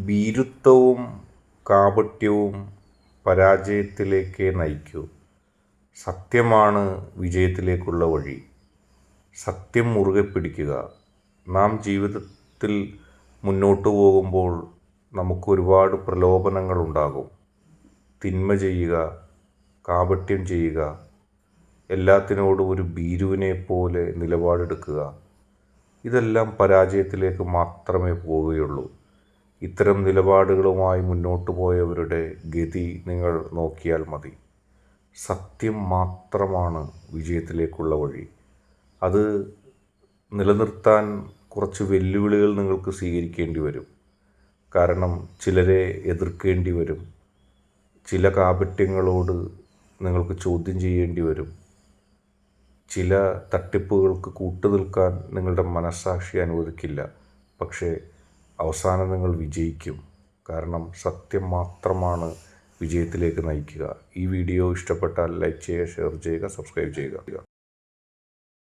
ഭീരുത്വവും കാപട്യവും പരാജയത്തിലേക്കേ നയിക്കൂ. സത്യമാണ് വിജയത്തിലേക്കുള്ള വഴി. സത്യം മുറുകെ പിടിക്കുക. നാം ജീവിതത്തിൽ മുന്നോട്ട് പോകുമ്പോൾ നമുക്കൊരുപാട് പ്രലോഭനങ്ങളുണ്ടാകും. തിന്മ ചെയ്യുക, കാപട്യം ചെയ്യുക, എല്ലാത്തിനോടും ഒരു ഭീരുവിനെ പോലെ നിലപാടെടുക്കുക. ഇതെല്ലാം പരാജയത്തിലേക്ക് മാത്രമേ പോവുകയുള്ളൂ. ഇത്തരം നിലപാടുകളുമായി മുന്നോട്ട് പോയവരുടെ ഗതി നിങ്ങൾ നോക്കിയാൽ മതി. സത്യം മാത്രമാണ് വിജയത്തിലേക്കുള്ള വഴി. അത് നിലനിർത്താൻ കുറച്ച് വെല്ലുവിളികൾ നിങ്ങൾക്ക് സ്വീകരിക്കേണ്ടി വരും. കാരണം ചിലരെ എതിർക്കേണ്ടി വരും. ചില കാപട്യങ്ങളോട് നിങ്ങൾക്ക് ചോദ്യം ചെയ്യേണ്ടി വരും. ചില തട്ടിപ്പുകൾക്ക് കൂട്ടുനിൽക്കാൻ നിങ്ങളുടെ മനസ്സാക്ഷി അനുവദിക്കില്ല. പക്ഷേ അവസാനം നിങ്ങൾ വിജയിക്കും. കാരണം സത്യം മാത്രമാണ് വിജയത്തിലേക്ക് നയിക്കുക. ഈ വീഡിയോ ഇഷ്ടപ്പെട്ടാൽ ലൈക്ക് ചെയ്യുക, ഷെയർ ചെയ്യുക, സബ്സ്ക്രൈബ് ചെയ്യുക.